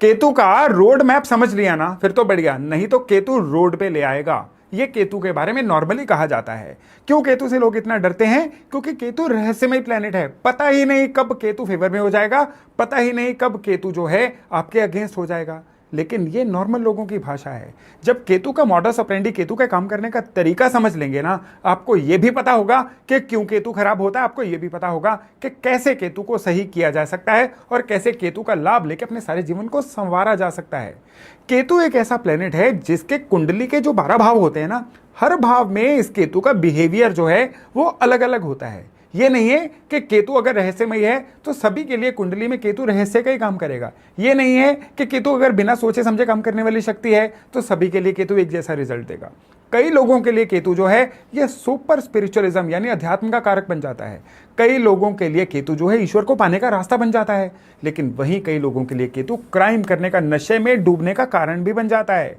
केतु का road map समझ लिया ना, फिर तो बढ़िया, नहीं तो केतु रोड पे ले आएगा। ये केतु के बारे में नॉर्मली कहा जाता है। क्यों केतु से लोग इतना डरते हैं? क्योंकि केतु रहस्यमय प्लेनेट है। पता ही नहीं कब केतु फेवर में हो जाएगा, पता ही नहीं कब केतु जो है आपके अगेंस्ट हो जाएगा। लेकिन ये नॉर्मल लोगों की भाषा है। जब केतु का मॉडस ऑपरेंडी, केतु के काम करने का तरीका समझ लेंगे ना, आपको यह भी पता होगा कि क्यों केतु खराब होता है, आपको यह भी पता होगा कि कैसे केतु को सही किया जा सकता है और कैसे केतु का लाभ लेकर अपने सारे जीवन को संवारा जा सकता है। केतु एक ऐसा प्लेनेट है जिसके कुंडली के जो 12 भाव होते हैं ना, हर भाव में इस केतु का बिहेवियर जो है वो अलग अलग होता है। ये नहीं है कि केतु अगर रहस्यमय है तो सभी के लिए कुंडली में केतु रहस्य का ही काम करेगा। ये नहीं है कि केतु अगर बिना सोचे समझे काम करने वाली शक्ति है तो सभी के लिए केतु एक जैसा रिजल्ट देगा। कई लोगों के लिए केतु जो है ये सुपर स्पिरिचुअलिज्म यानी अध्यात्म का कारक बन जाता है। कई लोगों के लिए केतु जो है ईश्वर को पाने का रास्ता बन जाता है। लेकिन वहीं कई लोगों के लिए केतु क्राइम करने का, नशे में डूबने का कारण भी बन जाता है।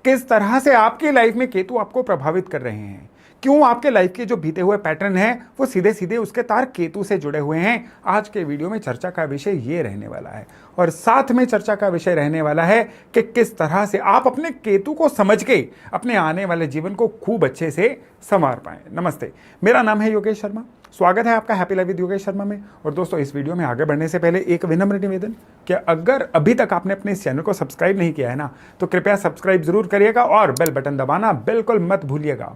किस तरह से आपकी लाइफ में केतु आपको प्रभावित कर रहे हैं, क्यों आपके लाइफ के जो बीते हुए पैटर्न हैं वो सीधे सीधे उसके तार केतु से जुड़े हुए हैं, आज के वीडियो में चर्चा का विषय ये रहने वाला है। और साथ में चर्चा का विषय रहने वाला है कि किस तरह से आप अपने केतु को समझ के अपने आने वाले जीवन को खूब अच्छे से संवार पाएं। नमस्ते, मेरा नाम है योगेश शर्मा। स्वागत है आपका happy life with Yogesh Sharma में। और दोस्तों, इस वीडियो में आगे बढ़ने से पहले एक विनम्र निवेदन कि अगर अभी तक आपने अपने इस चैनल को सब्सक्राइब नहीं किया है ना, तो कृपया सब्सक्राइब जरूर करिएगा और बेल बटन दबाना बिल्कुल मत भूलिएगा।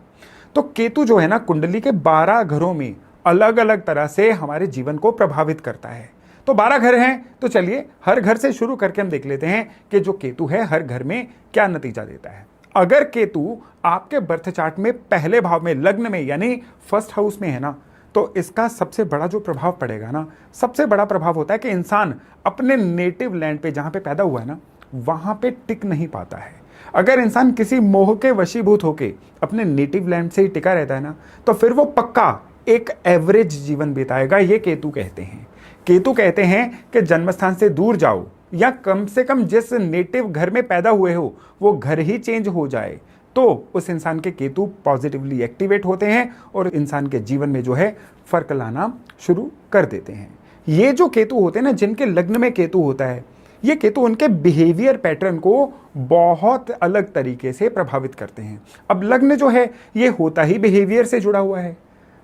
तो केतु जो है ना, कुंडली के 12 घरों में अलग अलग तरह से हमारे जीवन को प्रभावित करता है। तो 12 घर हैं, तो चलिए हर घर से शुरू करके हम देख लेते हैं कि जो केतु है हर घर में क्या नतीजा देता है। अगर केतु आपके बर्थ चार्ट में पहले भाव में, लग्न में यानी फर्स्ट हाउस में है ना, तो इसका सबसे बड़ा जो प्रभाव पड़ेगा ना, सबसे बड़ा प्रभाव होता है कि इंसान अपने नेटिव लैंड पे, जहां पे पैदा हुआ है ना, वहां पे टिक नहीं पाता है। अगर इंसान किसी मोह के वशीभूत होके अपने नेटिव लैंड से ही टिका रहता है ना, तो फिर वो पक्का एक एवरेज जीवन बिताएगा। ये केतु कहते हैं। केतु कहते हैं कि जन्मस्थान से दूर जाओ या कम से कम जिस नेटिव घर में पैदा हुए हो वो घर ही चेंज हो जाए, तो उस इंसान के केतु पॉजिटिवली एक्टिवेट होते हैं और इंसान के जीवन में जो है फर्क लाना शुरू कर देते हैं। ये जो केतु होते हैं ना, जिनके लग्न में केतु होता है, ये केतु उनके बिहेवियर पैटर्न को बहुत अलग तरीके से प्रभावित करते हैं। अब लग्न जो है ये होता ही बिहेवियर से जुड़ा हुआ है।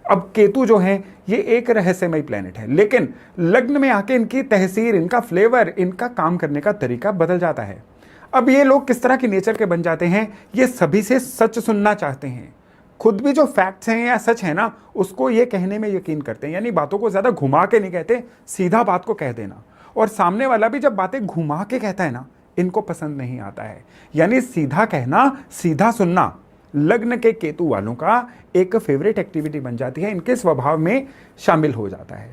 अब केतु जो है ये एक रहस्यमय प्लेनेट है, लेकिन लग्न में आके इनकी तहसीर, इनका फ्लेवर, इनका काम करने का तरीका बदल जाता है। अब ये लोग किस तरह के नेचर के बन जाते हैं, ये सभी से सच सुनना चाहते हैं। खुद भी जो फैक्ट्स हैं या सच है ना, उसको ये कहने में यकीन करते हैं। यानी बातों को ज्यादा घुमा के नहीं कहते, सीधा बात को कह देना। और सामने वाला भी जब बातें घुमा के कहता है ना, इनको पसंद नहीं आता है। यानी सीधा कहना, सीधा सुनना लग्न के केतु वालों का एक फेवरेट एक्टिविटी बन जाती है, इनके स्वभाव में शामिल हो जाता है।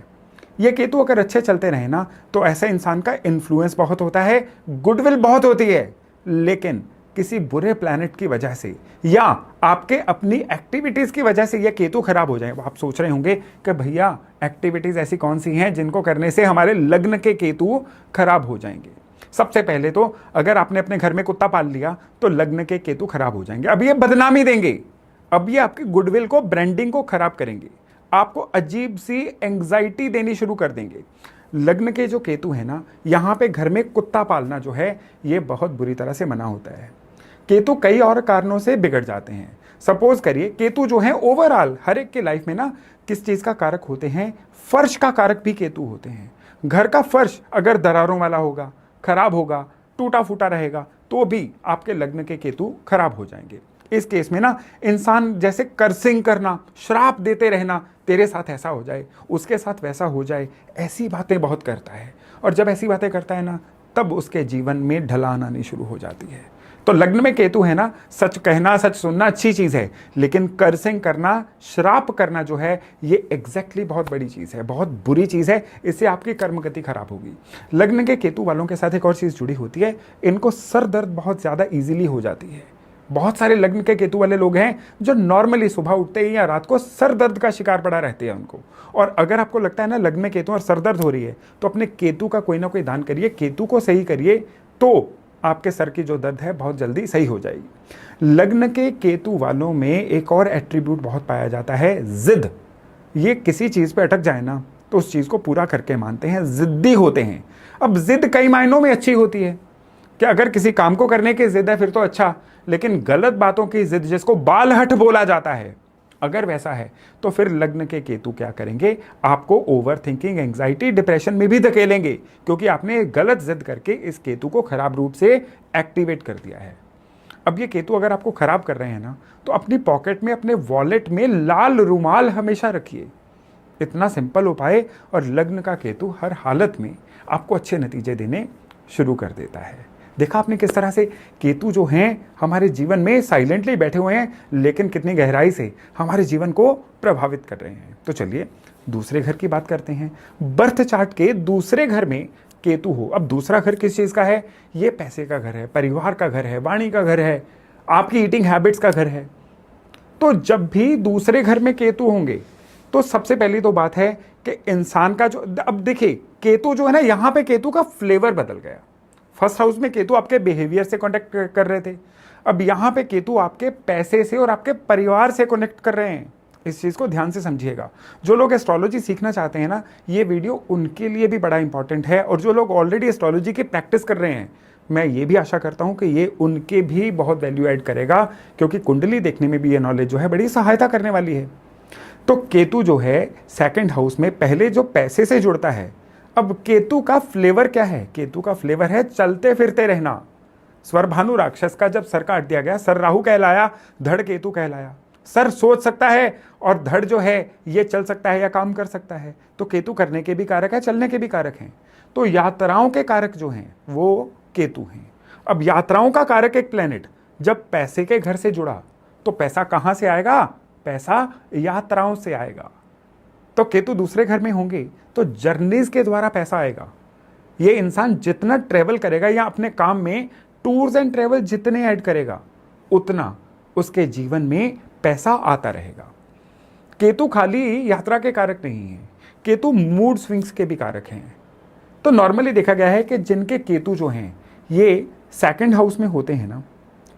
ये केतु अगर अच्छे चलते रहे ना, तो ऐसा इंसान का इन्फ्लुएंस बहुत होता है, गुडविल बहुत होती है। लेकिन किसी बुरे प्लैनेट की वजह से या आपके अपनी एक्टिविटीज की वजह से ये केतु खराब हो जाए। आप सोच रहे होंगे कि भैया एक्टिविटीज ऐसी कौन सी हैं जिनको करने से हमारे लग्न के केतु खराब हो जाएंगे। सबसे पहले तो अगर आपने अपने घर में कुत्ता पाल लिया तो लग्न के केतु खराब हो जाएंगे। अब ये बदनामी देंगे, अब ये आपकी गुडविल को, ब्रांडिंग को खराब करेंगे, आपको अजीब सी एंग्जाइटी देनी शुरू कर देंगे। लग्न के जो केतु है ना, यहाँ पे घर में कुत्ता पालना जो है ये बहुत बुरी तरह से मना होता है। केतु कई और कारणों से बिगड़ जाते हैं। सपोज करिए केतु जो है ओवरऑल हर एक के लाइफ में ना किस चीज का कारक होते हैं, फर्श का कारक भी केतु होते हैं। घर का फर्श अगर दरारों वाला होगा, खराब होगा, टूटा फूटा रहेगा, तो भी आपके लग्न के केतु खराब हो जाएंगे। इस केस में ना इंसान जैसे कर्सिंग करना, श्राप देते रहना, तेरे साथ ऐसा हो जाए, उसके साथ वैसा हो जाए, ऐसी बातें बहुत करता है। और जब ऐसी बातें करता है ना, तब उसके जीवन में ढलान आनी शुरू हो जाती है। तो लग्न में केतु है ना, सच कहना, सच सुनना अच्छी चीज है, लेकिन कर्सिंग करना, श्राप करना जो है ये एग्जैक्टली बहुत बड़ी चीज है, बहुत बुरी चीज है। इससे आपकी कर्मगति खराब होगी। लग्न के केतु वालों के साथ एक और चीज जुड़ी होती है, इनको सर दर्द बहुत ज्यादा इजीली हो जाती है। बहुत सारे लग्न के केतु वाले लोग हैं जो नॉर्मली सुबह उठते ही या रात को सर दर्द का शिकार पड़ा रहते हैं उनको। और अगर आपको लगता है ना लग्न में केतु और सर दर्द हो रही है, तो अपने केतु का कोई ना कोई दान करिए, केतु को सही करिए, तो आपके सर की जो दर्द है बहुत जल्दी सही हो जाएगी। लग्न के केतु वालों में एक और एट्रीब्यूट बहुत पाया जाता है, जिद। ये किसी चीज पे अटक जाए ना तो उस चीज को पूरा करके मानते हैं, जिद्दी होते हैं। अब जिद कई मायनों में अच्छी होती है। कि अगर किसी काम को करने की जिद है फिर तो अच्छा, लेकिन गलत बातों की जिद जिसको बालहट बोला जाता है, अगर वैसा है तो फिर लग्न के केतु क्या करेंगे, आपको ओवर थिंकिंग, एंग्जाइटी, डिप्रेशन में भी धकेलेंगे, क्योंकि आपने गलत जिद करके इस केतु को खराब रूप से एक्टिवेट कर दिया है। अब ये केतु अगर आपको खराब कर रहे हैं ना, तो अपनी पॉकेट में, अपने वॉलेट में लाल रुमाल हमेशा रखिए। इतना सिंपल उपाय, और लग्न का केतु हर हालत में आपको अच्छे नतीजे देने शुरू कर देता है। देखा आपने किस तरह से केतु जो हैं हमारे जीवन में साइलेंटली बैठे हुए हैं, लेकिन कितनी गहराई से हमारे जीवन को प्रभावित कर रहे हैं। तो चलिए दूसरे घर की बात करते हैं। बर्थ चार्ट के दूसरे घर में केतु हो, अब दूसरा घर किस चीज का है, ये पैसे का घर है, परिवार का घर है, वाणी का घर है, आपकी ईटिंग हैबिट्स का घर है। तो जब भी दूसरे घर में केतु होंगे तो सबसे पहली तो बात है कि इंसान का जो, अब देखिए केतु जो है ना, यहां पे केतु का फ्लेवर बदल गया। फर्स्ट हाउस में केतु आपके बिहेवियर से कनेक्ट कर रहे थे, अब यहां पे केतु आपके पैसे से और आपके परिवार से कनेक्ट कर रहे हैं। इस चीज को ध्यान से समझिएगा। जो लोग एस्ट्रोलॉजी सीखना चाहते हैं ना, ये वीडियो उनके लिए भी बड़ा इंपॉर्टेंट है, और जो लोग ऑलरेडी एस्ट्रोलॉजी की प्रैक्टिस कर रहे हैं, मैं ये भी आशा करता हूं कि ये उनके भी बहुत वैल्यू ऐड करेगा, क्योंकि कुंडली देखने में भी ये नॉलेज जो है बड़ी सहायता करने वाली है। तो केतु जो है सेकंड हाउस में पहले जो पैसे से जुड़ता है, अब केतु का फ्लेवर क्या है, केतु का फ्लेवर है चलते फिरते रहना। स्वर भानु राक्षस का जब सर काट दिया गया, सर राहु कहलाया, धड़ केतु कहलाया। सर सोच सकता है और धड़ जो है ये चल सकता है या काम कर सकता है। तो केतु करने के भी कारक है, चलने के भी कारक हैं। तो यात्राओं के कारक जो हैं वो केतु हैं। अब यात्राओं का कारक एक प्लेनेट जब पैसे के घर से जुड़ा, तो पैसा कहां से आएगा, पैसा यात्राओं से आएगा। तो केतु दूसरे घर में होंगे तो जर्नीज के द्वारा पैसा आएगा। ये इंसान जितना ट्रेवल करेगा या अपने काम में टूर्स एंड ट्रेवल जितने ऐड करेगा, उतना उसके जीवन में पैसा आता रहेगा। केतु खाली यात्रा के कारक नहीं है, केतु मूड स्विंग्स के भी कारक हैं। तो नॉर्मली देखा गया है कि जिनके केतु जो हैं ये सेकंड हाउस में होते हैं ना,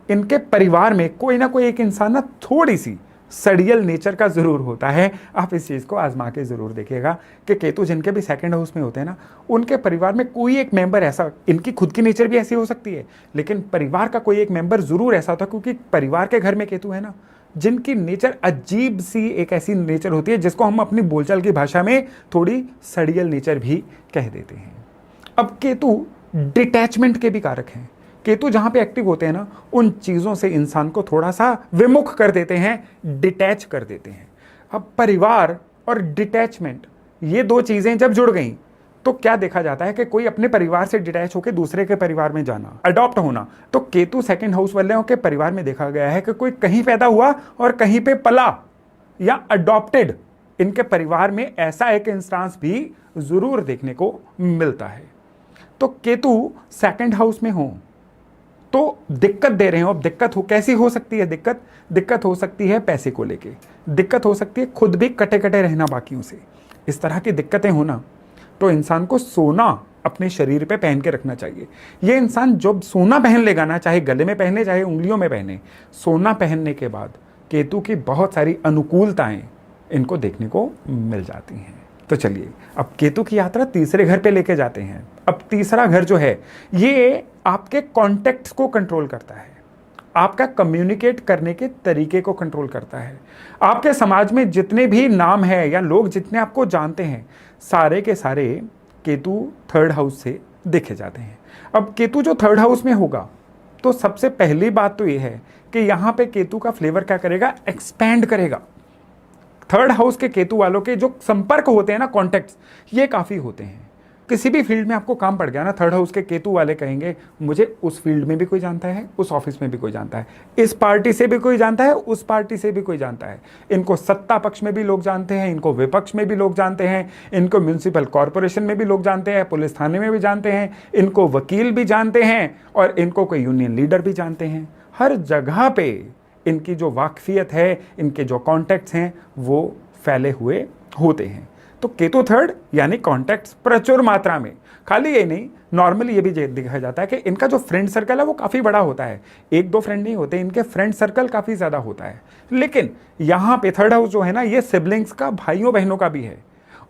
इनके परिवार में कोई ना कोई एक इंसान ना थोड़ी सी सड़ियल नेचर का जरूर होता है। आप इस चीज को आजमा के जरूर देखिएगा कि केतु जिनके भी सेकंड हाउस में होते हैं ना, उनके परिवार में कोई एक मेंबर ऐसा, इनकी खुद की नेचर भी ऐसी हो सकती है, लेकिन परिवार का कोई एक मेंबर जरूर ऐसा होता है, क्योंकि परिवार के घर में केतु है ना, जिनकी नेचर अजीब सी एक ऐसी नेचर होती है जिसको हम अपनी बोलचाल की भाषा में थोड़ी सड़ियल नेचर भी कह देते हैं। अब केतु डिटैचमेंट के भी कारक हैं। केतु जहां पे एक्टिव होते हैं ना, उन चीजों से इंसान को थोड़ा सा विमुख कर देते हैं, डिटैच कर देते हैं। अब परिवार और डिटैचमेंट ये दो चीजें जब जुड़ गई तो क्या देखा जाता है कि कोई अपने परिवार से डिटैच होकर दूसरे के परिवार में जाना, अडॉप्ट होना। तो केतु सेकंड हाउस वालों के परिवार में देखा गया है कि कोई कहीं पैदा हुआ और कहीं पे पला या अडॉप्टेड, इनके परिवार में ऐसा एक इंस्टांस भी जरूर देखने को मिलता है। तो केतु सेकंड हाउस में हो तो दिक्कत दे रहे हो। अब दिक्कत हो कैसी हो सकती है, दिक्कत हो सकती है पैसे को लेके, दिक्कत हो सकती है खुद भी कटे कटे रहना बाकियों से। इस तरह की दिक्कतें होना, तो इंसान को सोना अपने शरीर पे पहन के रखना चाहिए। ये इंसान जब सोना पहन लेगा ना, चाहे गले में पहने चाहे उंगलियों में पहने, सोना पहनने के बाद केतु की बहुत सारी अनुकूलताएं इनको देखने को मिल जाती हैं। तो चलिए अब केतु की यात्रा तीसरे घर पे लेके जाते हैं। अब तीसरा घर जो है ये आपके कॉन्टेक्ट्स को कंट्रोल करता है, आपका कम्युनिकेट करने के तरीके को कंट्रोल करता है। आपके समाज में जितने भी नाम है या लोग जितने आपको जानते हैं, सारे के सारे केतु थर्ड हाउस से देखे जाते हैं। अब केतु जो थर्ड हाउस में होगा, तो सबसे पहली बात तो ये है कि यहां पे केतु का फ्लेवर क्या करेगा, एक्सपैंड करेगा। थर्ड हाउस के केतु वालों के जो संपर्क होते हैं ना, कॉन्टेक्ट्स, ये काफी होते हैं। किसी भी फील्ड में आपको काम पड़ गया ना, थर्ड हाउस के केतु वाले कहेंगे मुझे उस फील्ड में भी कोई जानता है, उस ऑफिस में भी कोई जानता है, इस पार्टी से भी कोई जानता है, उस पार्टी से भी कोई जानता है। इनको सत्ता पक्ष में भी लोग जानते हैं, इनको विपक्ष में भी लोग जानते हैं, इनको म्यूनिसिपल कॉर्पोरेशन में भी लोग जानते हैं, पुलिस थाने में भी जानते हैं, इनको वकील भी जानते हैं, और इनको कोई यूनियन लीडर भी जानते हैं। हर जगह पे इनकी जो वाकफियत है, इनके जो कॉन्टैक्ट्स हैं, वो फैले हुए होते हैं। तो केतु थर्ड यानी कॉन्टैक्ट्स प्रचुर मात्रा में। खाली ये नहीं, नॉर्मली ये भी देखा जाता है कि इनका जो फ्रेंड सर्कल है वो काफ़ी बड़ा होता है। एक दो फ्रेंड नहीं होते, इनके फ्रेंड सर्कल काफ़ी ज़्यादा होता है। लेकिन यहाँ पे थर्ड हाउस जो है ना, ये सिबलिंग्स का, भाइयों बहनों का भी है।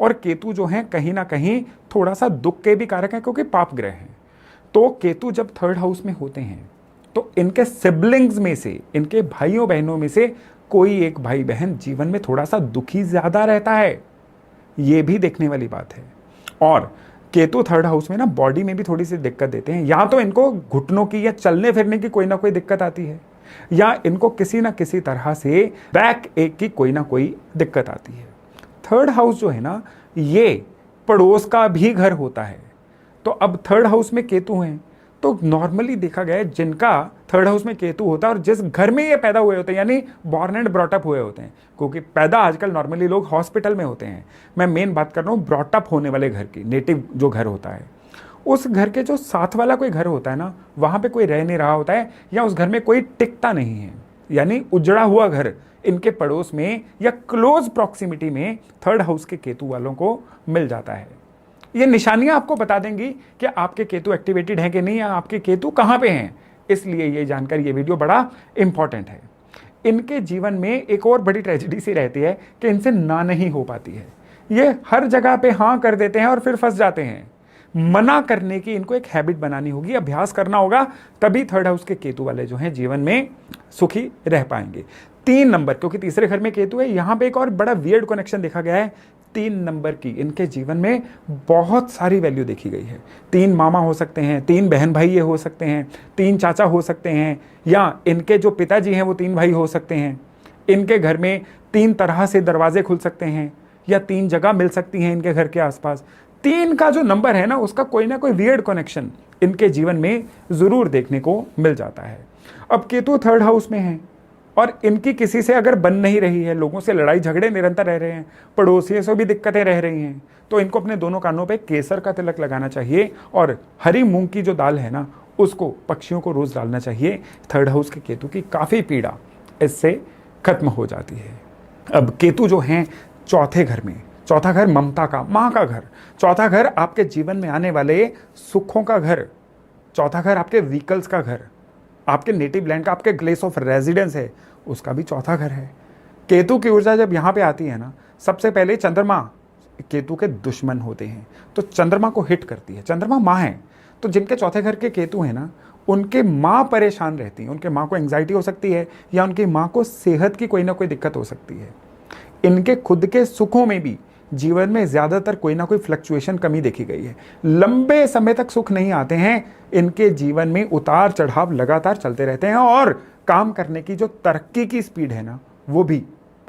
और केतु जो है कहीं ना कहीं थोड़ा सा दुख के भी कारक है, क्योंकि पाप ग्रह हैं। तो केतु जब थर्ड हाउस में होते हैं तो इनके सिबलिंग्स में से, इनके भाइयों बहनों में से कोई एक भाई बहन जीवन में थोड़ा सा दुखी ज्यादा रहता है, ये भी देखने वाली बात है। और केतु थर्ड हाउस में ना बॉडी में भी थोड़ी सी दिक्कत देते हैं, या तो इनको घुटनों की या चलने फिरने की कोई ना कोई दिक्कत आती है, या इनको किसी ना किसी तरह से बैक एक की कोई ना कोई दिक्कत आती है। थर्ड हाउस जो है ना, ये पड़ोस का भी घर होता है। तो अब थर्ड हाउस में केतु हैं, तो नॉर्मली देखा गया है जिनका थर्ड हाउस में केतु होता है और जिस घर में ये पैदा हुए होते हैं, यानी बॉर्न एंड ब्रॉटअप हुए होते हैं, क्योंकि पैदा आजकल नॉर्मली लोग हॉस्पिटल में होते हैं, मैं मेन बात कर रहा हूँ ब्रॉटअप होने वाले घर की, नेटिव जो घर होता है, उस घर के जो साथ वाला कोई घर होता है ना, वहां पे कोई रह नहीं रहा होता है, या उस घर में कोई टिकता नहीं है, यानी उजड़ा हुआ घर इनके पड़ोस में या क्लोज प्रॉक्सिमिटी में थर्ड हाउस के केतु वालों को मिल जाता है। ये निशानियां आपको बता देंगी कि आपके केतु एक्टिवेटेड हैं कि नहीं, या आपके केतु कहां पे हैं। इसलिए ये जानकर ये वीडियो बड़ा इंपॉर्टेंट है। इनके जीवन में एक और बड़ी ट्रेजेडी सी रहती है कि इनसे ना नहीं हो पाती है, ये हर जगह पे हाँ कर देते हैं और फिर फंस जाते हैं। मना करने की इनको एक हैबिट बनानी होगी, अभ्यास करना होगा, तभी थर्ड हाउस के केतु वाले जो हैं जीवन में सुखी रह पाएंगे। 3 नंबर, क्योंकि तीसरे घर में केतु है, यहां पे एक और बड़ा वियर्ड कनेक्शन देखा गया है। 3 नंबर की इनके जीवन में बहुत सारी वैल्यू देखी गई है। 3 मामा हो सकते हैं, 3 बहन भाई ये हो सकते हैं, 3 चाचा हो सकते हैं, या इनके जो पिताजी हैं वो 3 भाई हो सकते हैं। इनके घर में 3 तरह से दरवाजे खुल सकते हैं, या 3 जगह मिल सकती हैं इनके घर के आसपास। 3 का जो नंबर है ना, उसका कोई ना कोई वियर्ड कनेक्शन इनके जीवन में जरूर देखने को मिल जाता है। अब केतु थर्ड हाउस में है और इनकी किसी से अगर बन नहीं रही है, लोगों से लड़ाई झगड़े निरंतर रह रहे हैं, पड़ोसियों से भी दिक्कतें रह रही हैं, तो इनको अपने दोनों कानों पे केसर का तिलक लगाना चाहिए और हरी मूंग की जो दाल है ना, उसको पक्षियों को रोज डालना चाहिए। थर्ड हाउस के केतु की काफी पीड़ा इससे खत्म हो जाती है। अब केतु जो हैं चौथे घर में, चौथा घर ममता का, माँ का घर, चौथा घर आपके जीवन में आने वाले सुखों का घर, चौथा घर आपके व्हीकल्स का घर, आपके नेटिव लैंड का, आपके प्लेस ऑफ रेजिडेंस है, उसका भी चौथा घर है। केतु की ऊर्जा जब यहां पे आती है ना, सबसे पहले चंद्रमा केतु के दुश्मन होते हैं, तो चंद्रमा को हिट करती है। चंद्रमा माँ है, तो जिनके चौथे घर के केतु है ना, उनके माँ परेशान रहती है, उनके माँ को एंग्जाइटी हो सकती है, या उनकी माँ को सेहत की कोई ना कोई दिक्कत हो सकती है। इनके खुद के सुखों में भी जीवन में ज्यादातर कोई ना कोई फ्लक्चुएशन, कमी देखी गई है। लंबे समय तक सुख नहीं आते हैं, इनके जीवन में उतार चढ़ाव लगातार चलते रहते हैं, और काम करने की जो तरक्की की स्पीड है ना, वो भी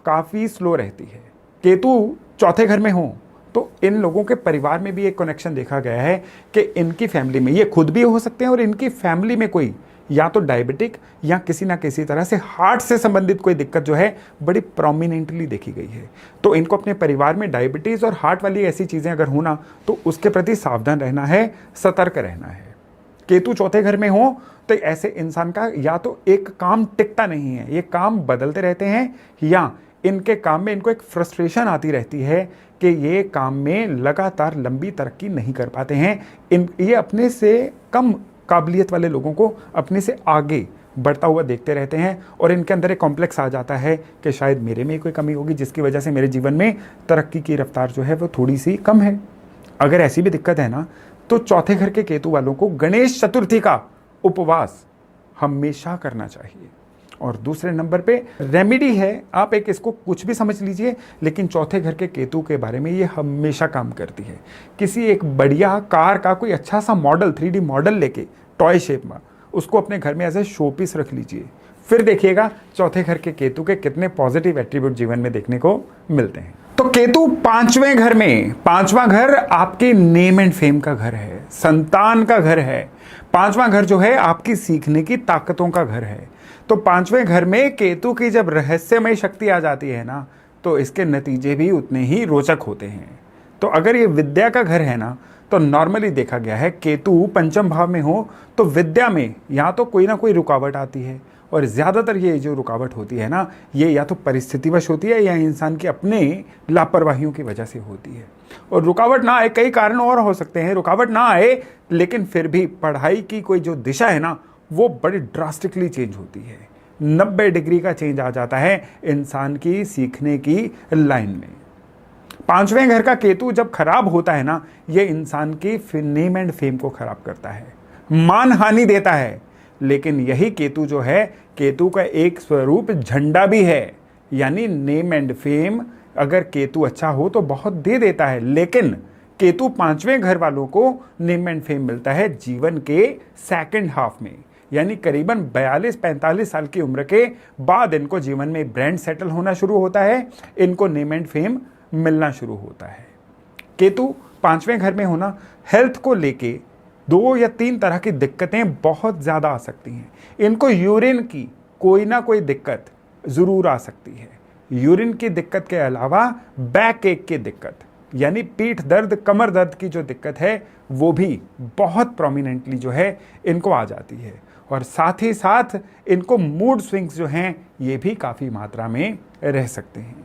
काफी स्लो रहती है। केतु चौथे घर में हो तो इन लोगों के परिवार में भी एक कनेक्शन देखा गया है कि इनकी फैमिली में, ये खुद भी हो सकते हैं और इनकी फैमिली में कोई या तो डायबिटिक या किसी ना किसी तरह से हार्ट से संबंधित कोई दिक्कत जो है बड़ी प्रोमिनेंटली देखी गई है। तो इनको अपने परिवार में डायबिटीज और हार्ट वाली ऐसी चीजें अगर होना, तो उसके प्रति सावधान रहना है, सतर्क रहना है। केतु चौथे घर में हो तो ऐसे इंसान का या तो एक काम टिकता नहीं है, ये काम बदलते रहते हैं, या इनके काम में इनको एक फ्रस्ट्रेशन आती रहती है कि ये काम में लगातार लंबी तरक्की नहीं कर पाते हैं। ये अपने से कम काबिलियत वाले लोगों को अपने से आगे बढ़ता हुआ देखते रहते हैं, और इनके अंदर एक कॉम्प्लेक्स आ जाता है कि शायद मेरे में कोई कमी होगी जिसकी वजह से मेरे जीवन में तरक्की की रफ्तार जो है वो थोड़ी सी कम है। अगर ऐसी भी दिक्कत है ना, तो चौथे घर के केतु वालों को गणेश चतुर्थी का उपवास हमेशा करना चाहिए। और दूसरे नंबर पे रेमेडी है, आप एक इसको कुछ भी समझ लीजिए, लेकिन चौथे घर के केतु के बारे में ये हमेशा काम करती है। किसी एक बढ़िया कार का कोई अच्छा सा मॉडल, 3D मॉडल लेके टॉय शेप में उसको अपने घर में एज ए शो पीस रख लीजिए, फिर देखिएगा चौथे घर के केतु के कितने पॉजिटिव एट्रीब्यूट जीवन में देखने को मिलते हैं। तो केतु 5वें घर में, 5वां घर आपके नेम एंड फेम का घर है, संतान का घर है। 5वां घर जो है आपकी सीखने की ताकतों का घर है। तो 5वें घर में केतु की जब रहस्यमय शक्ति आ जाती है ना, तो इसके नतीजे भी उतने ही रोचक होते हैं। तो अगर ये विद्या का घर है ना, तो नॉर्मली देखा गया है केतु पंचम भाव में हो तो विद्या में या तो कोई ना कोई रुकावट आती है, और ज़्यादातर ये जो रुकावट होती है ना, ये या तो परिस्थितिवश होती है या इंसान की अपने लापरवाहियों की वजह से होती है। और रुकावट ना आए, कई कारण और हो सकते हैं, रुकावट ना आए, लेकिन फिर भी पढ़ाई की कोई जो दिशा है ना, वो बड़ी ड्रास्टिकली चेंज होती है। 90 डिग्री का चेंज आ जाता है इंसान की सीखने की लाइन में। 5वें घर का केतु जब खराब होता है ना, ये इंसान की नेम एंड फेम को खराब करता है। मानहानि देता है। लेकिन यही केतु जो है, केतु का एक स्वरूप झंडा भी है, यानी नेम एंड फेम। अगर केतु अच्छा हो तो बहुत दे देता है, लेकिन केतु 5वें घर वालों को नेम एंड फेम मिलता है जीवन के सेकंड हाफ में, यानी करीबन 42-45 साल की उम्र के बाद इनको जीवन में ब्रांड सेटल होना शुरू होता है, इनको नेम एंड फेम मिलना शुरू होता है। केतु 5वें घर में होना हेल्थ को लेके 2 या 3 तरह की दिक्कतें बहुत ज़्यादा आ सकती हैं। इनको यूरिन की कोई ना कोई दिक्कत ज़रूर आ सकती है। यूरिन की दिक्कत के अलावा बैक एक की दिक्कत, यानी पीठ दर्द, कमर दर्द की जो दिक्कत है वो भी बहुत प्रोमिनेंटली जो है इनको आ जाती है। और साथ ही साथ इनको मूड स्विंग्स जो हैं ये भी काफ़ी मात्रा में रह सकते हैं।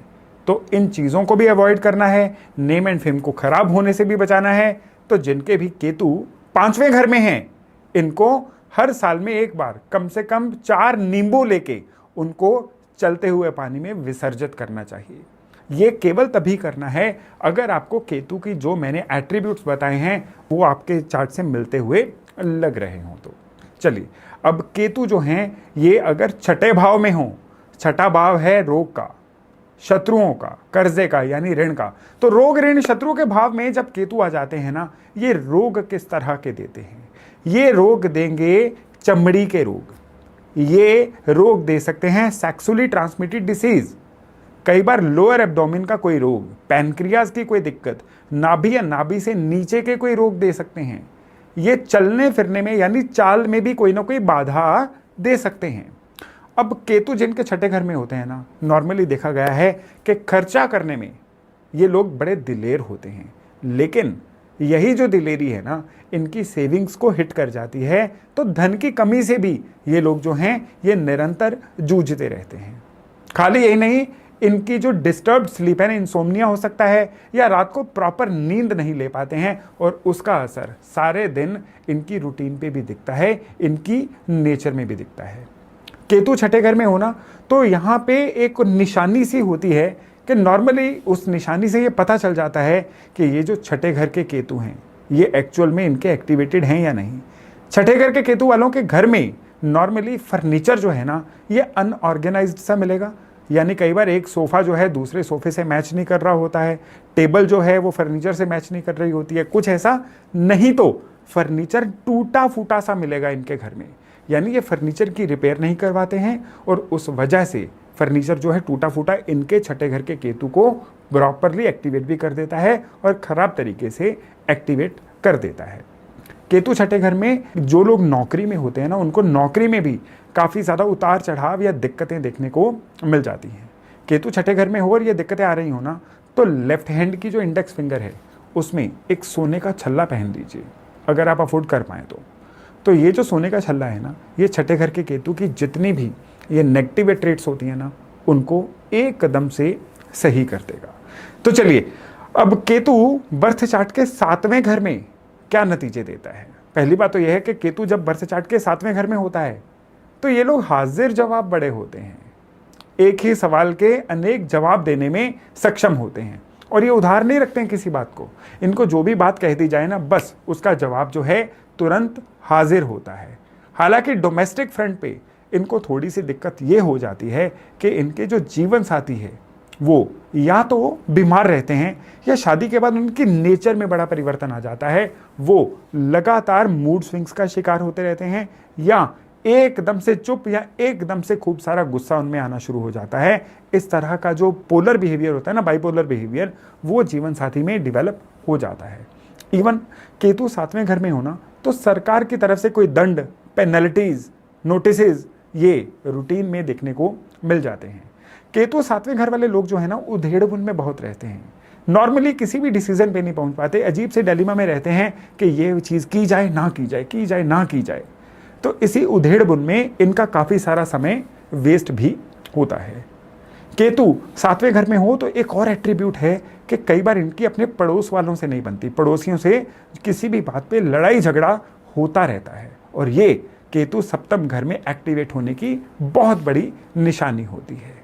तो इन चीज़ों को भी अवॉइड करना है, नेम एंड फेम को खराब होने से भी बचाना है। तो जिनके भी केतु 5वें घर में हैं, इनको हर साल में एक बार कम से कम 4 नींबू लेके उनको चलते हुए पानी में विसर्जित करना चाहिए। ये केवल तभी करना है अगर आपको केतु की जो मैंने एट्रीब्यूट्स बताए हैं वो आपके चार्ट से मिलते हुए लग रहे हों तो। चलिए, अब केतु जो हैं ये अगर 6ठे भाव में हो, 6ठा भाव है रोग का, शत्रुओं का, कर्जे का यानी ऋण का, तो रोग ऋण शत्रु के भाव में जब केतु आ जाते हैं ना, ये रोग किस तरह के देते हैं? ये रोग देंगे चमड़ी के रोग, ये रोग दे सकते हैं सेक्सुअली ट्रांसमिटेड डिसीज, कई बार लोअर एब्डोमेन का कोई रोग, पैनक्रियाज की कोई दिक्कत, नाभि या नाभि से नीचे के कोई रोग दे सकते हैं। ये चलने फिरने में यानी चाल में भी कोई ना कोई बाधा दे सकते हैं। अब केतु जिनके 6ठे घर में होते हैं ना, नॉर्मली देखा गया है कि खर्चा करने में ये लोग बड़े दिलेर होते हैं, लेकिन यही जो दिलेरी है ना, इनकी सेविंग्स को हिट कर जाती है। तो धन की कमी से भी ये लोग जो हैं ये निरंतर जूझते रहते हैं। खाली यही नहीं, इनकी जो डिस्टर्ब्ड स्लीप है ना, इंसोम्निया हो सकता है, या रात को प्रॉपर नींद नहीं ले पाते हैं, और उसका असर सारे दिन इनकी रूटीन पे भी दिखता है, इनकी नेचर में भी दिखता है। केतु 6ठे घर में होना तो यहाँ पे एक निशानी सी होती है कि नॉर्मली उस निशानी से ये पता चल जाता है कि ये जो 6ठे घर के केतु हैं ये एक्चुअल में इनके एक्टिवेटेड हैं या नहीं। 6ठे घर के केतु वालों के घर में नॉर्मली फर्नीचर जो है ना ये अनऑर्गेनाइज्ड सा मिलेगा, यानी कई बार एक सोफ़ा जो है दूसरे सोफ़े से मैच नहीं कर रहा होता है, टेबल जो है वो फर्नीचर से मैच नहीं कर रही होती है, कुछ ऐसा, नहीं तो फर्नीचर टूटा फूटा सा मिलेगा इनके घर में, यानी ये फर्नीचर की रिपेयर नहीं करवाते हैं, और उस वजह से फर्नीचर जो है टूटा फूटा इनके 6ठे घर के केतु को प्रॉपरली एक्टिवेट भी कर देता है और ख़राब तरीके से एक्टिवेट कर देता है। केतु 6ठे घर में जो लोग नौकरी में होते हैं ना, उनको नौकरी में भी काफ़ी ज़्यादा उतार चढ़ाव या दिक्कतें देखने को मिल जाती हैं। केतु 6ठे घर में हो और ये दिक्कतें आ रही हो ना, तो लेफ्ट हैंड की जो इंडेक्स फिंगर है उसमें एक सोने का छल्ला पहन लीजिए, अगर आप अफोर्ड कर पाएँ तो ये जो सोने का छल्ला है ना, ये 6ठे घर के केतु की जितनी भी ये नेगेटिव ट्रेट्स होती हैं ना, उनको एकदम से सही कर देगा। तो चलिए, अब केतु बर्थ चार्ट के 7वें घर में क्या नतीजे देता है? पहली बात तो यह है कि केतु जब बर्थ चार्ट के 7वें घर में होता है तो ये लोग हाजिर जवाब बड़े होते हैं, एक ही सवाल के अनेक जवाब देने में सक्षम होते हैं, और ये उधार नहीं रखते हैं किसी बात को। इनको जो भी बात कह दी जाए ना, बस उसका जवाब जो है तुरंत हाजिर होता है। हालांकि डोमेस्टिक फ्रंट पे इनको थोड़ी सी दिक्कत ये हो जाती है कि इनके जो जीवन साथी है वो या तो बीमार रहते हैं, या शादी के बाद उनकी नेचर में बड़ा परिवर्तन आ जाता है, वो लगातार मूड स्विंग्स का शिकार होते रहते हैं, या एकदम से चुप या एकदम से खूब सारा गुस्सा उनमें आना शुरू हो जाता है। इस तरह का जो पोलर बिहेवियर होता है ना, बाइपोलर बिहेवियर, वो जीवन साथी में डेवलप हो जाता है। इवन केतु 7वें घर में होना तो सरकार की तरफ से कोई दंड, पेनल्टीज, नोटिसेज ये रूटीन में देखने को मिल जाते हैं। केतु 7वें घर वाले लोग जो है ना, उधेड़बुन में बहुत रहते हैं, नॉर्मली किसी भी डिसीजन पे नहीं पहुंच पाते, अजीब से डिलेमा में रहते हैं कि ये चीज़ की जाए ना की जाए, की जाए ना की जाए। तो इसी उधेड़बुन में इनका काफ़ी सारा समय वेस्ट भी होता है। केतु 7वें घर में हो तो एक और एट्रीब्यूट है कि कई बार इनकी अपने पड़ोस वालों से नहीं बनती, पड़ोसियों से किसी भी बात पे लड़ाई झगड़ा होता रहता है, और ये केतु 7वें घर में एक्टिवेट होने की बहुत बड़ी निशानी होती है।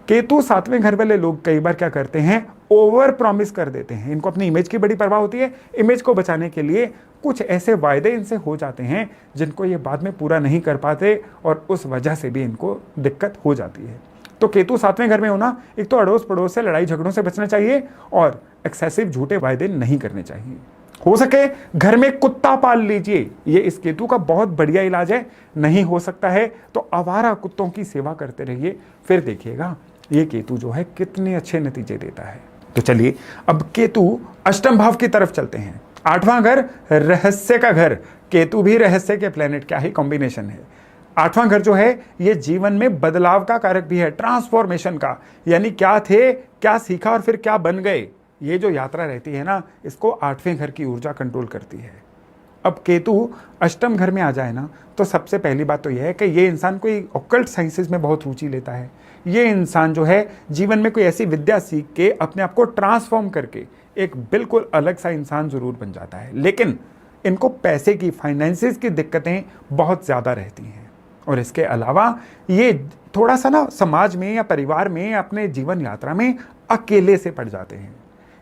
केतु 7वें घर वाले लोग कई बार क्या करते हैं, ओवर प्रॉमिस कर देते हैं। इनको अपनी इमेज की बड़ी परवाह होती है, इमेज को बचाने के लिए कुछ ऐसे वायदे इनसे हो जाते हैं जिनको ये बाद में पूरा नहीं कर पाते और उस वजह से भी इनको दिक्कत हो जाती है। तो केतु 7वें घर में होना, एक तो अड़ोस पड़ोस से लड़ाई झगड़ों से बचना चाहिए और एक्सेसिव झूठे वायदे नहीं करने चाहिए। हो सके घर में कुत्ता पाल लीजिए, ये इस केतु का बहुत बढ़िया इलाज है। नहीं हो सकता है तो आवारा कुत्तों की सेवा करते रहिए, फिर देखिएगा ये केतु जो है कितने अच्छे नतीजे देता है। तो चलिए अब केतु अष्टम भाव की तरफ चलते हैं। 8वां घर रहस्य का घर, केतु भी रहस्य के प्लेनेट, क्या ही कॉम्बिनेशन है। 8वां घर जो है ये जीवन में बदलाव का कारक भी है, ट्रांसफॉर्मेशन का, यानी क्या थे, क्या सीखा और फिर क्या बन गए। ये जो यात्रा रहती है ना, इसको 8वें घर की ऊर्जा कंट्रोल करती है। अब केतु अष्टम घर में आ जाए ना, तो सबसे पहली बात तो यह है कि ये इंसान कोई ऑकल्ट साइंसेस में बहुत रुचि लेता है। ये इंसान जो है जीवन में कोई ऐसी विद्या सीख के अपने आप को ट्रांसफॉर्म करके एक बिल्कुल अलग सा इंसान जरूर बन जाता है। लेकिन इनको पैसे की, फाइनेंसिस की दिक्कतें बहुत ज़्यादा रहती हैं। और इसके अलावा ये थोड़ा सा ना समाज में या परिवार में, अपने जीवन यात्रा में अकेले से पड़ जाते हैं।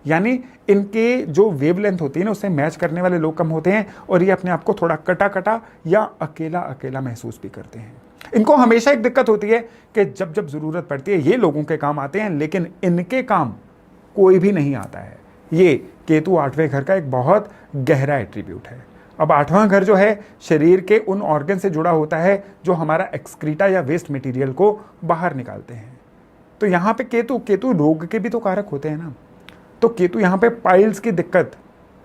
यानी इनके जो वेवलेंथ होती है ना, उससे मैच करने वाले लोग कम होते हैं और ये अपने आप को थोड़ा कटा कटा या अकेला अकेला महसूस भी करते हैं। इनको हमेशा एक दिक्कत होती है कि जब जब जरूरत पड़ती है ये लोगों के काम आते हैं, लेकिन इनके काम कोई भी नहीं आता है। ये केतु 8वें घर का एक बहुत गहरा एट्रीब्यूट है। अब 8वां घर जो है शरीर के उन ऑर्गन से जुड़ा होता है जो हमारा एक्सक्रीटा या वेस्ट मटेरियल को बाहर निकालते हैं। तो यहाँ पे केतु रोग के भी तो कारक होते हैं ना। तो केतु यहाँ पे पाइल्स की दिक्कत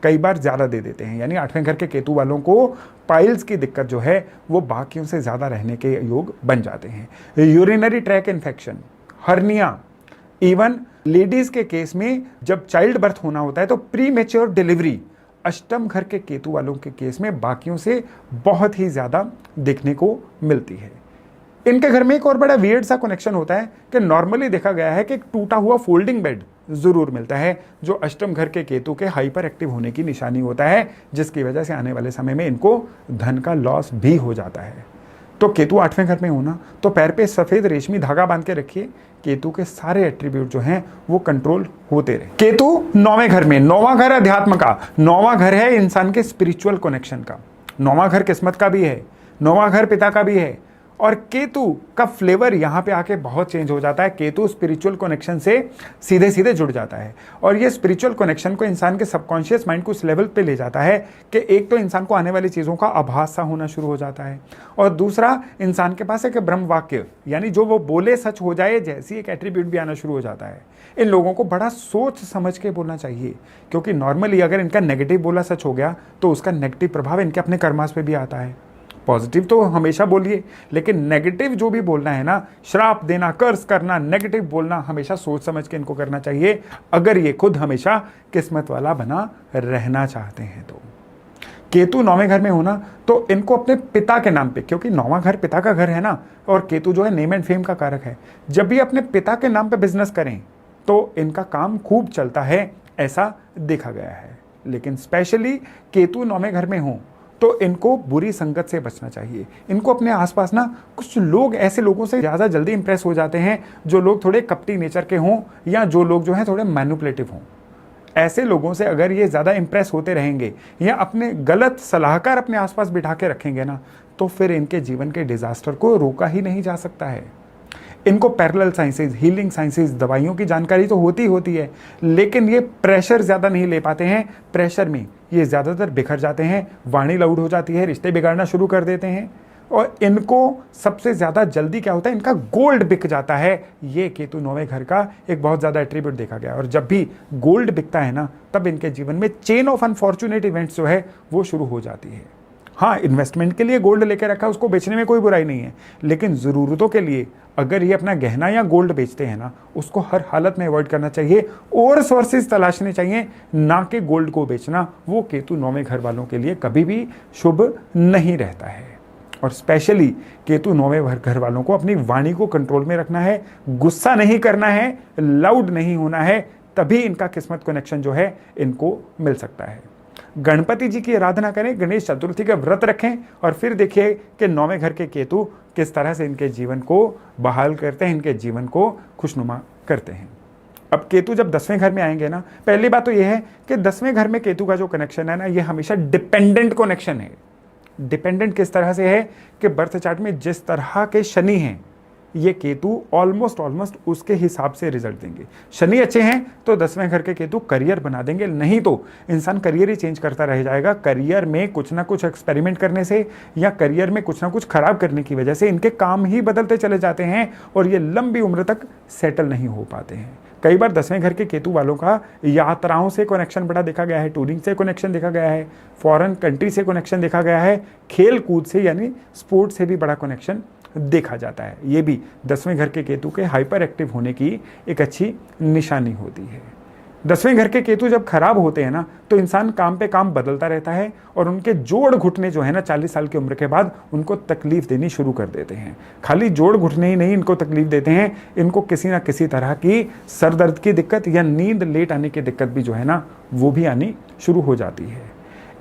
कई बार ज़्यादा दे देते हैं, यानी 8वें घर के केतु वालों को पाइल्स की दिक्कत जो है वो बाकियों से ज़्यादा रहने के योग बन जाते हैं। Urinary track infection, hernia, even ladies के केस में जब चाइल्ड बर्थ होना होता है तो प्री मेच्योर डिलीवरी अष्टम घर के केतु वालों के केस में बाकियों से बहुत ही ज़्यादा देखने को मिलती है। इनके घर में एक और बड़ा वियर्ड सा कनेक्शन होता है कि नॉर्मली देखा गया है कि एक टूटा हुआ फोल्डिंग बेड जरूर मिलता है, जो अष्टम घर के केतु के हाइपर एक्टिव होने की निशानी होता है, जिसकी वजह से आने वाले समय में इनको धन का लॉस भी हो जाता है। तो केतु 8वें घर में होना, तो पैर पे सफेद रेशमी धागा बांध के रखिए, केतु के सारे एट्रीब्यूट जो हैं वो कंट्रोल होते रहे। केतु 9वें घर में, 9वां घर अध्यात्म का, 9वां घर है इंसान के स्पिरिचुअल कनेक्शन का, 9वां घर किस्मत का भी है, 9वां घर पिता का भी है। और केतु का फ्लेवर यहाँ पे आके बहुत चेंज हो जाता है। केतु स्पिरिचुअल कनेक्शन से सीधे सीधे जुड़ जाता है और ये स्पिरिचुअल कनेक्शन को इंसान के सबकॉन्शियस माइंड को उस लेवल पे ले जाता है कि एक तो इंसान को आने वाली चीज़ों का आभास सा होना शुरू हो जाता है और दूसरा इंसान के पास एक ब्रह्म वाक्य, यानी जो वो बोले सच हो जाए जैसी एक एट्रीब्यूट भी आना शुरू हो जाता है। इन लोगों को बड़ा सोच समझ के बोलना चाहिए, क्योंकि नॉर्मली अगर इनका नेगेटिव बोला सच हो गया तो उसका नेगेटिव प्रभाव इनके अपने कर्मास पे भी आता है। पॉजिटिव तो हमेशा बोलिए, लेकिन नेगेटिव जो भी बोलना है ना, श्राप देना, कर्ज करना, नेगेटिव बोलना, हमेशा सोच समझ के इनको करना चाहिए, अगर ये खुद हमेशा किस्मत वाला बना रहना चाहते हैं तो। केतु 9वें घर में होना, तो इनको अपने पिता के नाम पे, क्योंकि 9वां घर पिता का घर है ना, और केतु जो है नेम एंड फेम का कारक है, जब भी अपने पिता के नाम पे बिजनेस करें तो इनका काम खूब चलता है, ऐसा देखा गया है। लेकिन स्पेशली केतु 9वें घर में हो तो इनको बुरी संगत से बचना चाहिए। इनको अपने आसपास ना कुछ लोग, ऐसे लोगों से ज़्यादा जल्दी इंप्रेस हो जाते हैं जो लोग थोड़े कपटी नेचर के हों या जो लोग जो हैं थोड़े मैनिपुलेटिव हों। ऐसे लोगों से अगर ये ज़्यादा इंप्रेस होते रहेंगे या अपने गलत सलाहकार अपने आसपास बिठा के रखेंगे ना, तो फिर इनके जीवन के डिजास्टर को रोका ही नहीं जा सकता है। इनको पैरेलल साइंसेज, हीलिंग साइंसेज, दवाइयों की जानकारी तो होती है, लेकिन ये प्रेशर ज़्यादा नहीं ले पाते हैं। प्रेशर में ये ज़्यादातर बिखर जाते हैं, वाणी लाउड हो जाती है, रिश्ते बिगाड़ना शुरू कर देते हैं। और इनको सबसे ज़्यादा जल्दी क्या होता है, इनका गोल्ड बिक जाता है। ये केतु 9वें घर का एक बहुत ज़्यादा एट्रीब्यूट देखा गया। और जब भी गोल्ड बिकता है ना, तब इनके जीवन में चेन ऑफ अनफॉर्चुनेट इवेंट्स जो है वो शुरू हो जाती है। हाँ, इन्वेस्टमेंट के लिए गोल्ड लेके रखा है, उसको बेचने में कोई बुराई नहीं है, लेकिन ज़रूरतों के लिए अगर ये अपना गहना या गोल्ड बेचते हैं ना, उसको हर हालत में अवॉइड करना चाहिए और सोर्सेज तलाशने चाहिए, ना कि गोल्ड को बेचना। वो केतु 9वें घर वालों के लिए कभी भी शुभ नहीं रहता है। और स्पेशली केतु 9वें घर वालों को अपनी वाणी को कंट्रोल में रखना है, गुस्सा नहीं करना है, लाउड नहीं होना है, तभी इनका किस्मत कनेक्शन जो है इनको मिल सकता है। गणपति जी की आराधना करें, गणेश चतुर्थी का व्रत रखें और फिर देखिए कि 9वें घर के केतु किस तरह से इनके जीवन को बहाल करते हैं, इनके जीवन को खुशनुमा करते हैं। अब केतु जब 10वें घर में आएंगे ना, पहली बात तो यह है कि 10वें घर में केतु का जो कनेक्शन है ना, ये हमेशा डिपेंडेंट कनेक्शन है। डिपेंडेंट किस तरह से है कि बर्थ चार्ट में जिस तरह के शनि हैं, ये केतु ऑलमोस्ट उसके हिसाब से रिजल्ट देंगे। शनि अच्छे हैं तो 10वें घर के केतु करियर बना देंगे, नहीं तो इंसान करियर ही चेंज करता रह जाएगा। करियर में कुछ ना कुछ एक्सपेरिमेंट करने से या करियर में कुछ ना कुछ खराब करने की वजह से इनके काम ही बदलते चले जाते हैं और ये लंबी उम्र तक सेटल नहीं हो पाते हैं। कई बार 10वें घर के केतु वालों का यात्राओं से कनेक्शन बड़ा देखा गया है, टूरिंग से कनेक्शन देखा गया है, फॉरेन कंट्री से कनेक्शन देखा गया है, खेल कूद से यानी स्पोर्ट से भी बड़ा कनेक्शन देखा जाता है। ये भी 10वें घर के केतु के हाइपर एक्टिव होने की एक अच्छी निशानी होती है। 10वें घर के केतु जब खराब होते हैं ना, तो इंसान काम पे काम बदलता रहता है और उनके जोड़ घुटने जो है ना 40 साल की उम्र के बाद उनको तकलीफ देनी शुरू कर देते हैं। खाली जोड़ घुटने ही नहीं इनको तकलीफ देते हैं, इनको किसी ना किसी तरह की सर दर्द की दिक्कत या नींद लेट आने की दिक्कत भी जो है ना वो भी आनी शुरू हो जाती है।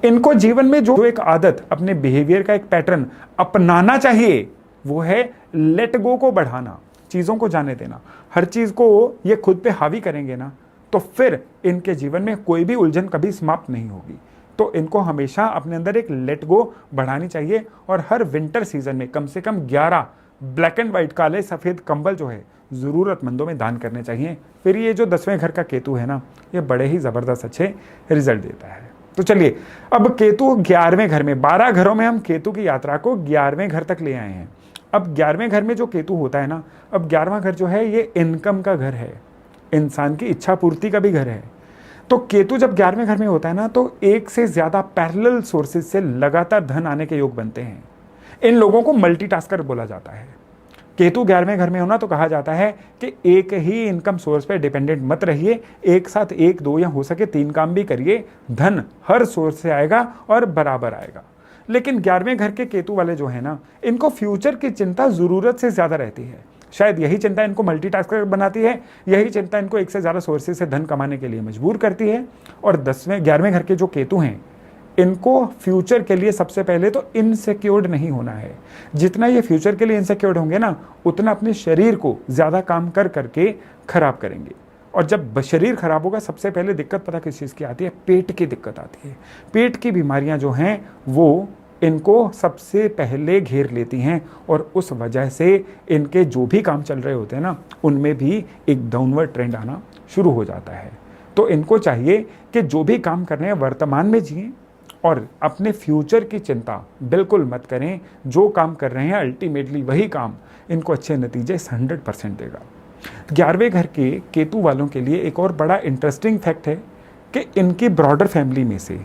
इनको जीवन में जो एक आदत, अपने बिहेवियर का एक पैटर्न अपनाना चाहिए वो है लेट गो को बढ़ाना, चीज़ों को जाने देना। हर चीज़ को ये खुद पे हावी करेंगे ना तो फिर इनके जीवन में कोई भी उलझन कभी समाप्त नहीं होगी। तो इनको हमेशा अपने अंदर एक लेट गो बढ़ानी चाहिए और हर विंटर सीजन में कम से कम 11 ब्लैक एंड व्हाइट काले सफ़ेद कंबल जो है ज़रूरतमंदों में दान करने चाहिए। फिर ये जो 10वें घर का केतु है ना, ये बड़े ही ज़बरदस्त अच्छे रिजल्ट देता है। तो चलिए, अब केतु 11वें घर में, 12 घरों में हम केतु की यात्रा को 11वें घर तक ले आए हैं। अब 11वें घर में जो केतु होता है ना, अब 11वां घर जो है ये इनकम का घर है, इंसान की इच्छा पूर्ति का भी घर है। तो केतु जब 11वें घर में होता है ना, तो एक से ज्यादा पैरेलल सोर्सेज से लगातार धन आने के योग बनते हैं। इन लोगों को मल्टीटास्कर बोला जाता है। केतु 11वें घर में होना तो कहा जाता है कि एक ही इनकम सोर्स पे डिपेंडेंट मत रहिए, एक साथ 1, 2 या हो सके 3 काम भी करिए। धन हर सोर्स से आएगा और बराबर आएगा। लेकिन 11वें घर के केतु वाले जो है ना, इनको फ्यूचर की चिंता जरूरत से ज्यादा रहती है। शायद यही चिंता इनको मल्टीटास्कर बनाती है, यही चिंता इनको एक से ज्यादा सोर्सेज से धन कमाने के लिए मजबूर करती है। और 11वें घर के जो केतु हैं, इनको फ्यूचर के लिए सबसे पहले तो इनसिक्योर्ड नहीं होना है। जितना ये फ्यूचर के लिए इनसिक्योर्ड होंगे ना, उतना अपने शरीर को ज्यादा काम कर करके खराब करेंगे। और जब शरीर खराब होगा, सबसे पहले दिक्कत पता किस चीज़ की आती है? पेट की दिक्कत आती है। पेट की बीमारियां जो हैं वो इनको सबसे पहले घेर लेती हैं और उस वजह से इनके जो भी काम चल रहे होते हैं ना, उनमें भी एक डाउनवर्ड ट्रेंड आना शुरू हो जाता है। तो इनको चाहिए कि जो भी काम कर रहे हैं वर्तमान में जिएं और अपने फ्यूचर की चिंता बिल्कुल मत करें। जो काम कर रहे हैं अल्टीमेटली वही काम इनको अच्छे नतीजे 100% देगा। 11वें घर के केतु वालों के लिए एक और बड़ा इंटरेस्टिंग फैक्ट है कि इनकी ब्रॉडर फैमिली में से,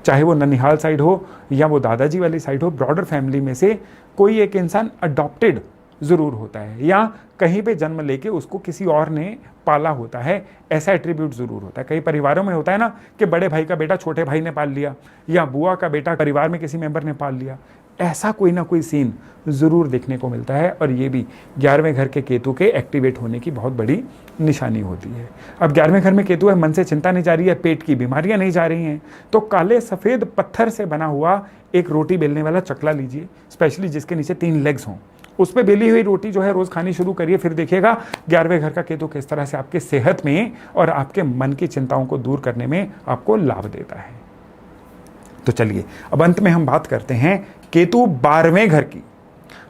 चाहे वो ननिहाल साइड हो या वो दादाजी वाली साइड हो, ब्रॉडर फैमिली में से कोई एक इंसान अडॉप्टेड ज़रूर होता है या कहीं पे जन्म लेके उसको किसी और ने पाला होता है, ऐसा एट्रीब्यूट ज़रूर होता है। कई परिवारों में होता है ना कि बड़े भाई का बेटा छोटे भाई ने पाल लिया या बुआ का बेटा परिवार में किसी मेंबर ने पाल लिया। ऐसा कोई ना कोई सीन ज़रूर देखने को मिलता है और ये भी 11वें घर के केतु के एक्टिवेट होने की बहुत बड़ी निशानी होती है। अब 11वें घर में केतु है, मन से चिंता नहीं जा रही है, पेट की बीमारियां नहीं जा रही हैं, तो काले सफ़ेद पत्थर से बना हुआ एक रोटी बेलने वाला चकला लीजिए, स्पेशली जिसके नीचे 3 लेग्स हों। उस पर बेली हुई रोटी जो है रोज़ खानी शुरू करिए। फिर देखिएगा 11वें घर का केतु किस तरह से आपके सेहत में और आपके मन की चिंताओं को दूर करने में आपको लाभ देता है। तो चलिए, अब अंत में हम बात करते हैं केतु 12वें घर की।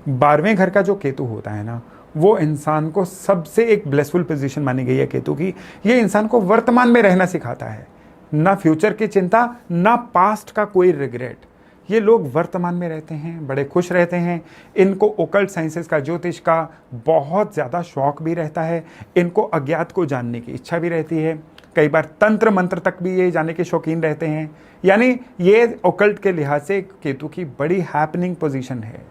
12वें घर का जो केतु होता है ना, वो इंसान को सबसे एक ब्लेसफुल पोजीशन मानी गई है केतु की। ये इंसान को वर्तमान में रहना सिखाता है, ना फ्यूचर की चिंता, ना पास्ट का कोई रिग्रेट। ये लोग वर्तमान में रहते हैं, बड़े खुश रहते हैं। इनको ओकल्ट साइंसेस का, ज्योतिष का बहुत ज़्यादा शौक भी रहता है। इनको अज्ञात को जानने की इच्छा भी रहती है। कई बार तंत्र मंत्र तक भी ये जाने के शौकीन रहते हैं। यानी ये ओकल्ट के लिहाज से केतु की बड़ी हैपनिंग पोजीशन है।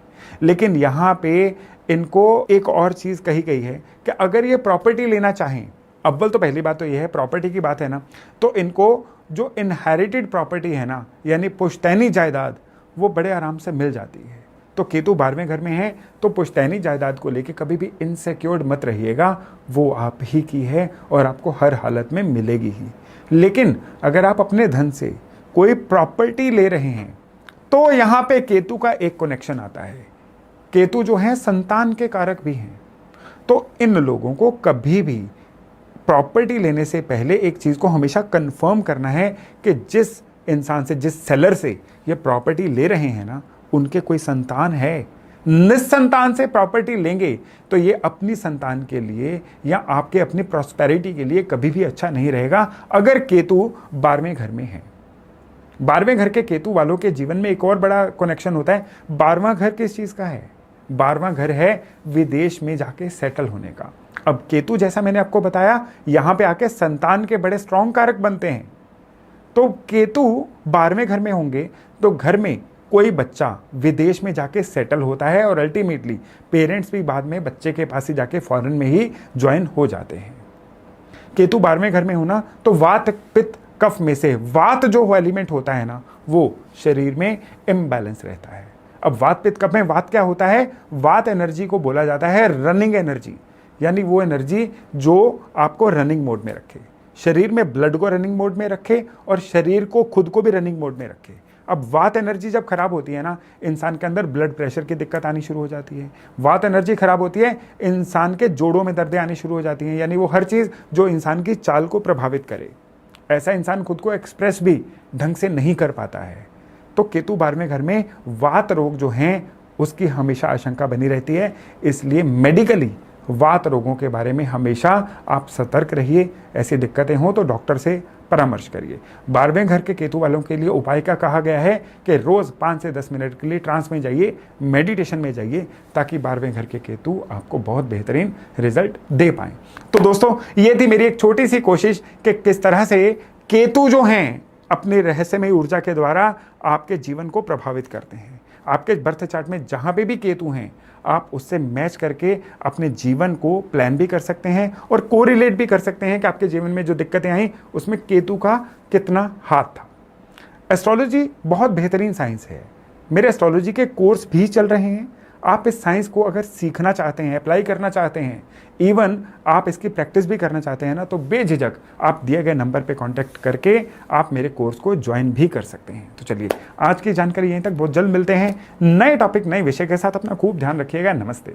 लेकिन यहाँ पे इनको एक और चीज़ कही गई है कि अगर ये प्रॉपर्टी लेना चाहें, अव्वल तो पहली बात तो ये है, प्रॉपर्टी की बात है ना, तो इनको जो इनहेरिटेड प्रॉपर्टी है ना, यानी पुश्तैनी जायदाद, वो बड़े आराम से मिल जाती है। तो केतु 12वें घर में है तो पुश्तैनी जायदाद को लेके कभी भी इनसिक्योर्ड मत रहिएगा, वो आप ही की है और आपको हर हालत में मिलेगी ही। लेकिन अगर आप अपने धन से कोई प्रॉपर्टी ले रहे हैं तो यहाँ पे केतु का एक कनेक्शन आता है। केतु जो है संतान के कारक भी हैं, तो इन लोगों को कभी भी प्रॉपर्टी लेने से पहले एक चीज़ को हमेशा कंफर्म करना है कि जिस इंसान से, जिस सेलर से ये प्रॉपर्टी ले रहे हैं ना, उनके कोई संतान है। निस्संतान से प्रॉपर्टी लेंगे तो ये अपनी संतान के लिए या आपके अपनी प्रॉस्पेरिटी के लिए कभी भी अच्छा नहीं रहेगा। अगर केतु 12वें घर में है, 12वें घर के केतु वालों के जीवन में एक और बड़ा कनेक्शन होता है। 12वां घर किस चीज का है? 12वां घर है विदेश में जाके सेटल होने का। अब केतु, जैसा मैंने आपको बताया, यहां पे आके संतान के बड़े स्ट्रॉन्ग कारक बनते हैं। तो केतु 12वें घर में होंगे तो घर में कोई बच्चा विदेश में जाके सेटल होता है और अल्टीमेटली पेरेंट्स भी बाद में बच्चे के पास ही जाके फॉरेन में ही ज्वाइन हो जाते हैं। केतु 12वें घर में होना तो वात पित्त कफ में से वात जो एलिमेंट होता है ना, वो शरीर में इम्बैलेंस रहता है। अब वात पित्त कफ में वात क्या होता है? वात एनर्जी को बोला जाता है रनिंग एनर्जी, यानी वो एनर्जी जो आपको रनिंग मोड में रखे, शरीर में ब्लड को रनिंग मोड में रखे और शरीर को खुद को भी रनिंग मोड में रखे। अब वात एनर्जी जब खराब होती है ना, इंसान के अंदर ब्लड प्रेशर की दिक्कत आनी शुरू हो जाती है। वात एनर्जी खराब होती है, इंसान के जोड़ों में दर्दें आनी शुरू हो जाती हैं, यानी वो हर चीज़ जो इंसान की चाल को प्रभावित करे, ऐसा इंसान खुद को एक्सप्रेस भी ढंग से नहीं कर पाता है। तो केतु 12वें घर में वात रोग जो हैं उसकी हमेशा आशंका बनी रहती है। इसलिए मेडिकली वात रोगों के बारे में हमेशा आप सतर्क रहिए। ऐसी दिक्कतें हों तो डॉक्टर से परामर्श करिए। 12वें घर के केतु वालों के लिए उपाय क्या कहा गया है कि रोज 5 से 10 मिनट के लिए ट्रांस में जाइए, मेडिटेशन में जाइए, ताकि 12वें घर के केतु आपको बहुत बेहतरीन रिजल्ट दे पाएं। तो दोस्तों, ये थी मेरी एक छोटी सी कोशिश कि किस तरह से केतु जो हैं अपने रहस्यमय ऊर्जा के द्वारा आपके जीवन को प्रभावित करते हैं। आपके बर्थ चार्ट में जहां पे भी केतु हैं, आप उससे मैच करके अपने जीवन को प्लान भी कर सकते हैं और कोरिलेट भी कर सकते हैं कि आपके जीवन में जो दिक्कतें आई उसमें केतु का कितना हाथ था। एस्ट्रोलॉजी बहुत बेहतरीन साइंस है। मेरे एस्ट्रोलॉजी के कोर्स भी चल रहे हैं। आप इस साइंस को अगर सीखना चाहते हैं, अप्लाई करना चाहते हैं, इवन आप इसकी प्रैक्टिस भी करना चाहते हैं ना, तो बेझिझक आप दिए गए नंबर पे कांटेक्ट करके आप मेरे कोर्स को ज्वाइन भी कर सकते हैं। तो चलिए, आज की जानकारी यहीं तक। बहुत जल्द मिलते हैं नए टॉपिक, नए विषय के साथ। अपना खूब ध्यान रखिएगा। नमस्ते।